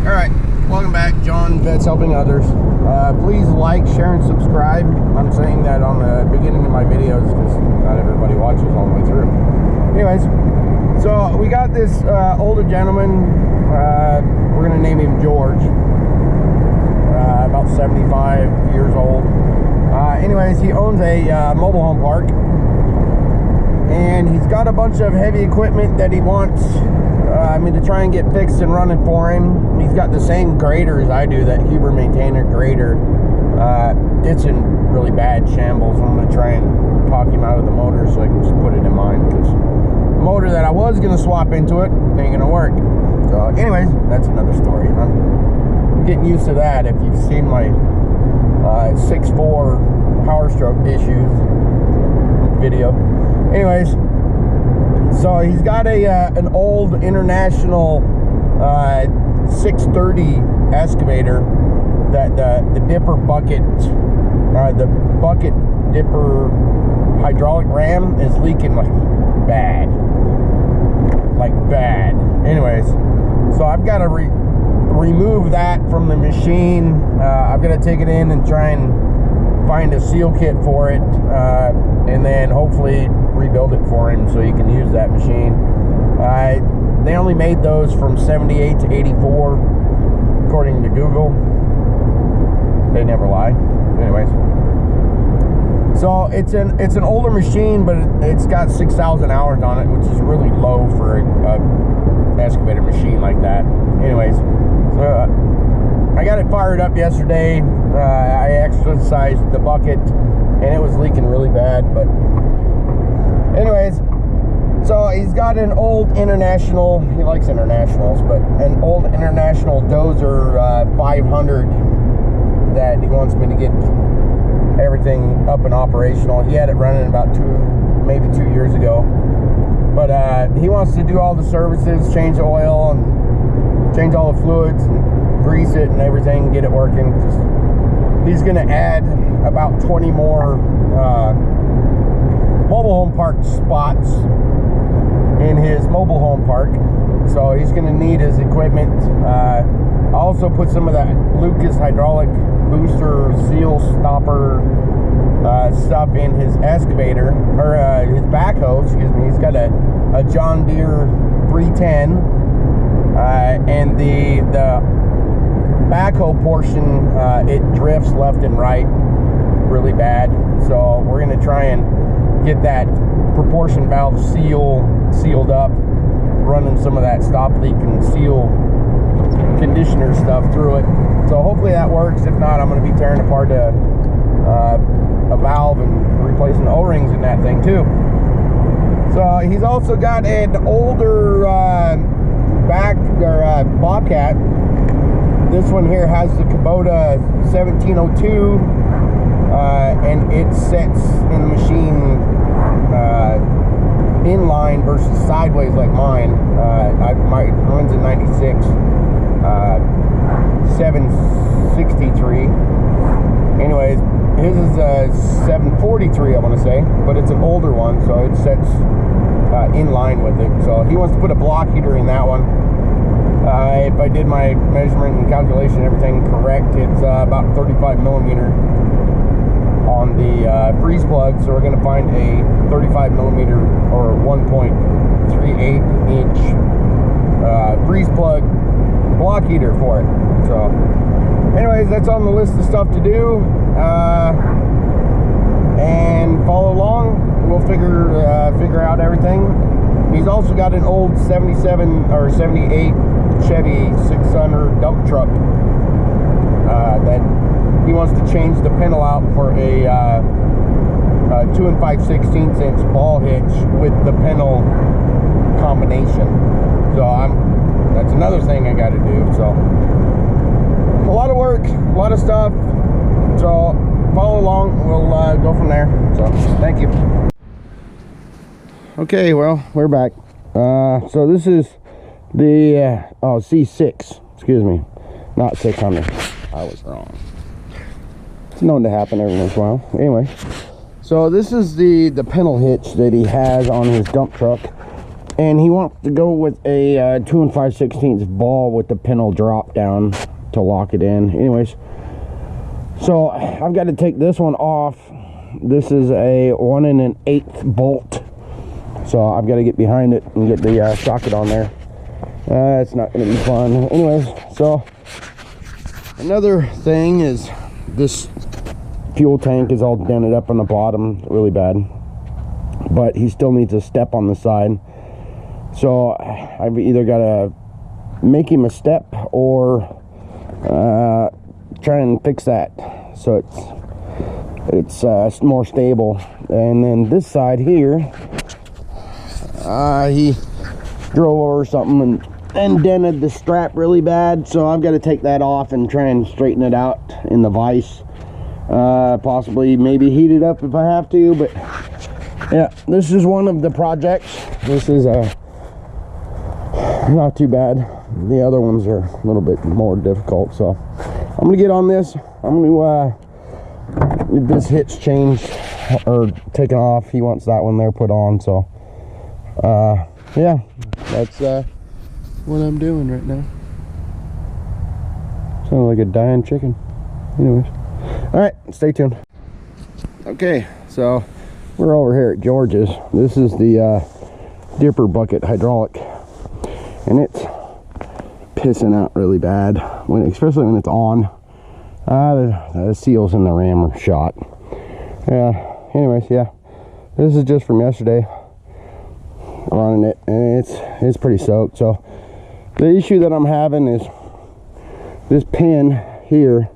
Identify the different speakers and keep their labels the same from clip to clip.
Speaker 1: Alright, welcome back. John, Vets Helping Others. Please like, share, and subscribe. I'm saying that on the beginning of my videos because not everybody watches all the way through. Anyways, so we got this older gentleman. We're going to name him George. About 75 years old. Anyways, he owns a mobile home park. And he's got a bunch of heavy equipment that he wants to try and get fixed and running for him. He's got the same grader as I do, that Huber Maintainer grader. It's in really bad shambles. I'm going to try and talk him out of the motor so I can just put it in mine, because the motor that I was going to swap into it ain't going to work. So anyways, that's another story. I'm getting used to that. If you've seen my 6.4 Power Stroke issues video. Anyways, so he's got an old International 630 excavator that the dipper bucket, the bucket dipper hydraulic ram is leaking like bad. Anyways, so I've got to remove that from the machine. I've got to take it in and try and find a seal kit for it, and then hopefully rebuild it for him so he can use that machine. They only made those from 78 to 84 according to Google. They never lie. Anyways, so it's an older machine, but it's got 6,000 hours on it, which is really low for a excavator machine like that. Anyways, so I got it fired up yesterday. I exercised the bucket and it was leaking really bad. But anyways, so he's got an old International, he likes Internationals, but an old International Dozer 500 that he wants me to get everything up and operational. He had it running about maybe 2 years ago. But he wants to do all the services, change the oil and change all the fluids and grease it and everything, get it working. He's going to add about 20 more mobile home park spots in his mobile home park. So he's going to need his equipment. I also put some of that Lucas hydraulic booster seal stopper stuff in his excavator, or his backhoe, excuse me. He's got a John Deere 310, and the backhoe portion, it drifts left and right really bad. So we're going to try and get that proportion valve sealed up, running some of that stop leak and seal conditioner stuff through it. So hopefully that works. If not, I'm going to be tearing apart a valve and replacing the O-rings in that thing too. So he's also got an older Bobcat. This one here has the Kubota 1702, and it sets in the machine inline versus sideways like mine. Mine runs in 96, 763. Anyways, his is a 743, I want to say, but it's an older one, so it sets in line with it. So he wants to put a block heater in that one. If I did my measurement and calculation, everything correct, it's about 35 millimeter on the freeze plug. So we're going to find a 35 millimeter or 1.38 inch freeze plug block heater for it. So anyways, that's on the list of stuff to do, and follow along. We'll figure out everything. He's also got an old 77 or 78 Chevy 600 dump truck that he wants to change the pintle out for a 2 5/16 inch ball hitch with the pintle combination. So that's another thing I got to do. So a lot of work, a lot of stuff. So follow along. We'll go from there. So thank you. Okay, well, we're back. So this is the C6. Excuse me, not 600. I was wrong. It's known to happen every once in a while. Anyway, so this is the pintle hitch that he has on his dump truck. And he wants to go with a 2 5/16 ball with the pintle drop down to lock it in. Anyways, so I've got to take this one off. This is a 1 1/8 bolt. So I've got to get behind it and get the socket on there. It's not going to be fun. Anyways, so another thing is this fuel tank is all dented up on the bottom really bad. But he still needs a step on the side. So I've either got to make him a step or try and fix that so it's more stable. And then this side here, he drove over something and dented the strap really bad, so I've got to take that off and try and straighten it out in the vise. Possibly maybe heat it up if I have to, but yeah, this is one of the projects. This is not too bad. The other ones are a little bit more difficult, so I'm gonna get on this. I'm gonna get this hitch changed or taken off. He wants that one there put on, so yeah, that's what I'm doing right now. Sounds like a dying chicken. Anyways, all right, stay tuned. Okay, so we're over here at George's. This is the dipper bucket hydraulic, and it's pissing out really bad, especially when it's on. The seals in the ram are shot. Anyways, yeah, this is just from yesterday. Running it, and it's pretty soaked. So the issue that I'm having is this pin here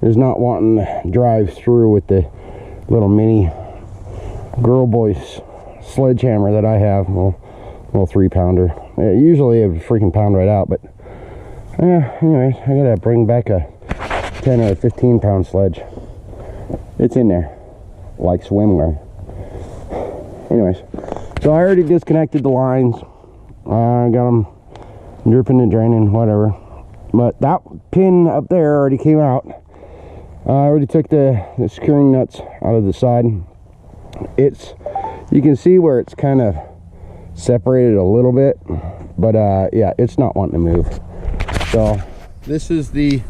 Speaker 1: is not wanting to drive through with the little mini girl boys sledgehammer that I have, little 3-pounder. Usually it would freaking pound right out, but anyways, I gotta bring back a 10 or 15 pound sledge. It's in there like swimwear. Anyways, so I already disconnected the lines. I got them dripping and draining, whatever. But that pin up there already came out. I already took the securing nuts out of the side. You can see where it's kind of separated a little bit, but yeah, it's not wanting to move. So this is the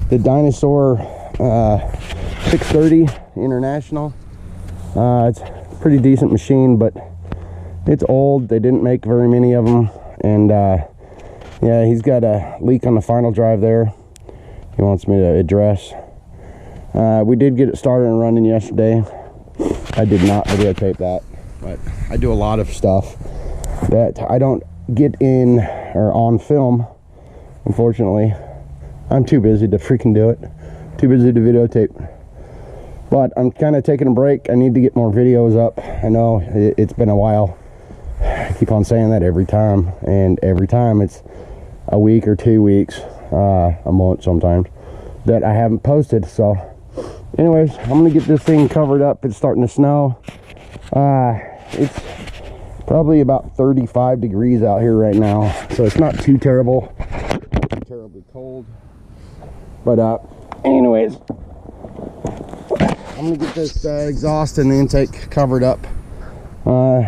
Speaker 1: Dinosaur 630 International. It's a pretty decent machine, but it's old. They didn't make very many of them, and yeah, he's got a leak on the final drive there. He wants me to address. We did get it started and running yesterday. I did not videotape that, but I do a lot of stuff that I don't get in or on film, unfortunately. I'm too busy to freaking do it. Too busy to videotape. But I'm kind of taking a break. I need to get more videos up. I know it's been a while. I keep on saying that every time, and every time it's a week or 2 weeks, a month sometimes, that I haven't posted. So anyways, I'm gonna get this thing covered up. It's starting to snow. It's probably about 35 degrees out here right now, so it's not too terrible. It's terribly cold, but anyways, I'm gonna get this exhaust and the intake covered up.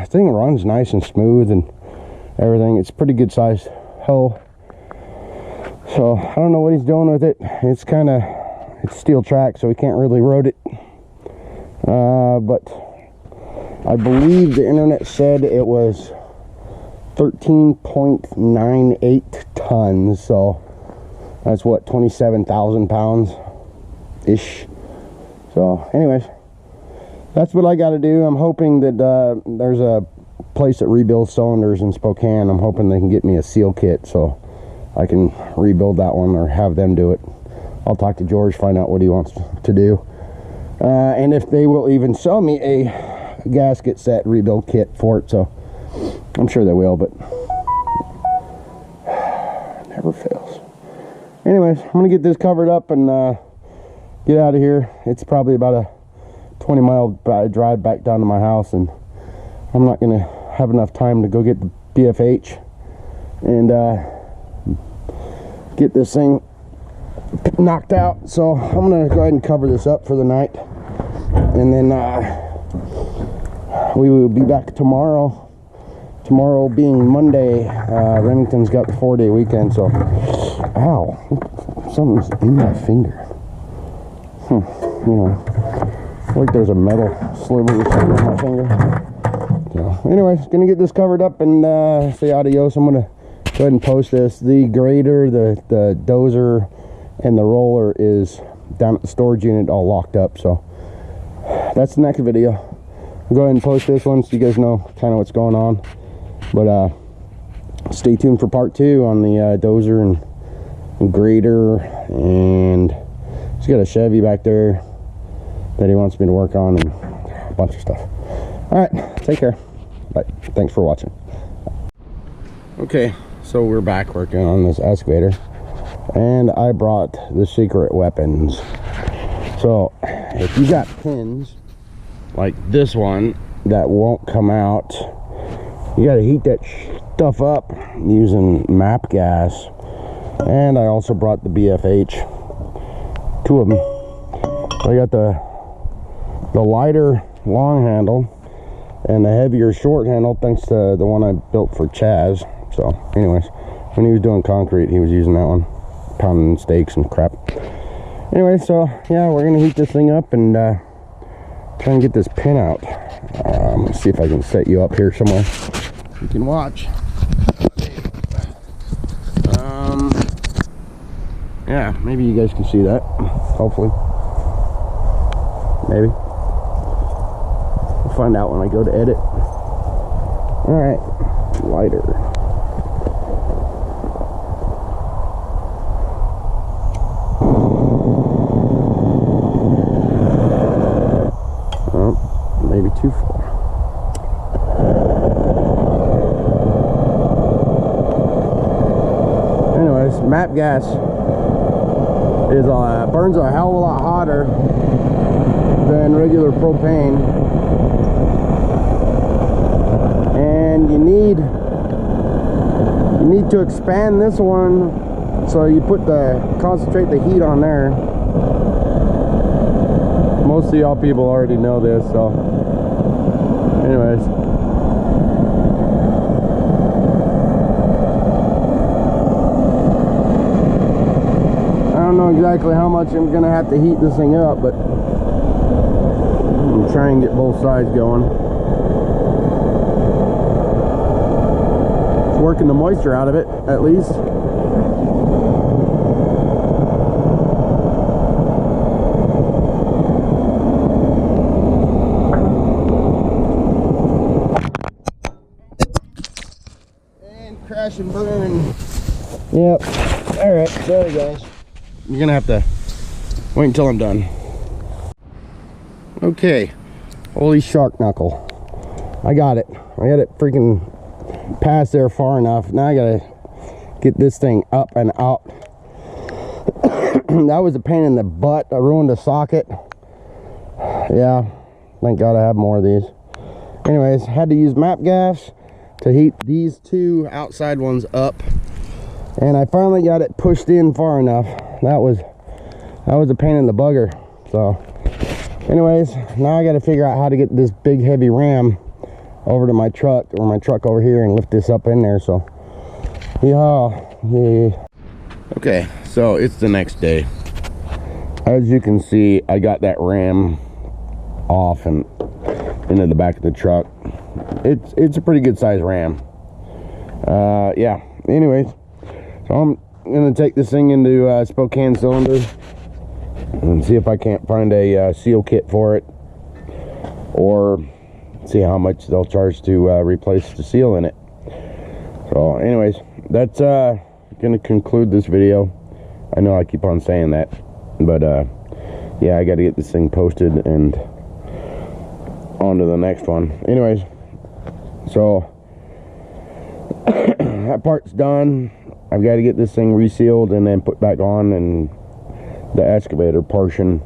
Speaker 1: Thing runs nice and smooth and everything. It's pretty good sized hoe, so I don't know what he's doing with it. It's steel track, so we can't really road it, but I believe the internet said it was 13.98 tons, so that's what, 27,000 pounds ish. So anyways, that's what I got to do. I'm hoping that there's a place that rebuilds cylinders in Spokane. I'm hoping they can get me a seal kit so I can rebuild that one or have them do it. I'll talk to George, find out what he wants to do, and if they will even sell me a gasket set rebuild kit for it. So I'm sure they will, but never fails. Anyways, I'm gonna get this covered up and get out of here. It's probably about a 20-mile drive back down to my house, and I'm not gonna have enough time to go get the BFH and get this thing knocked out. So I'm gonna go ahead and cover this up for the night, and then we will be back tomorrow tomorrow being Monday, Remington's got the 4-day weekend, so, ow, something's in my finger. You know, like there's a metal sliver or something on my finger. So, anyways, gonna get this covered up and say adios. I'm gonna go ahead and post this. The grader, the dozer, and the roller is down at the storage unit all locked up, so that's the next video. I'll go ahead and post this one so you guys know kind of what's going on. But stay tuned for part 2 on the dozer and grader, and he's got a Chevy back there that he wants me to work on and a bunch of stuff. All right, take care. Bye. Thanks for watching. Okay, so we're back working on this excavator, and I brought the secret weapons. So if you got pins like this one that won't come out, you got to heat that stuff up using MAP gas. And I also brought the BFH, 2 of them. I got the lighter long handle and the heavier short handle, thanks to the one I built for Chaz. So anyways, when he was doing concrete, he was using that one, pounding steaks and crap. Anyway, so yeah, we're gonna heat this thing up and try and get this pin out. Let's see if I can set you up here somewhere you can watch. Yeah, maybe you guys can see that, hopefully. Maybe. We'll find out when I go to edit. Alright, lighter. Oh, maybe too far. Anyways, MAP gas is burns a hell of a lot hotter than regular propane, and you need to expand this one, so you concentrate the heat on there. Most of y'all people already know this, so anyways. I don't know exactly how much I'm gonna have to heat this thing up, but I'm trying to get both sides going. It's working the moisture out of it, at least. And crash and burn. Yep. Alright, sorry guys. You're gonna have to wait until I'm done. Okay, holy shark knuckle. I got it freaking past there far enough. Now I gotta get this thing up and out. That was a pain in the butt. I ruined a socket. Yeah, thank God I have more of these. Anyways, had to use MAP gas to heat these 2 outside ones up, and I finally got it pushed in far enough. That was a pain in the bugger. So anyways, now I got to figure out how to get this big heavy ram over to my truck, or my truck over here, and lift this up in there. So yeah. Okay, so it's the next day. As you can see, I got that ram off and into the back of the truck. It's a pretty good size ram. Yeah, anyways, so I'm gonna take this thing into Spokane Cylinder and see if I can't find a seal kit for it, or see how much they'll charge to replace the seal in it. So anyways, that's gonna conclude this video. I know I keep on saying that, but yeah, I gotta get this thing posted and on to the next one. Anyways, so that part's done. I've got to get this thing resealed and then put back on, and the excavator portion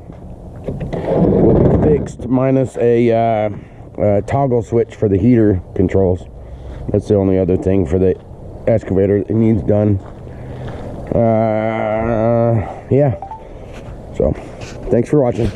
Speaker 1: will be fixed, minus a toggle switch for the heater controls. That's the only other thing for the excavator that needs done. Yeah, so thanks for watching.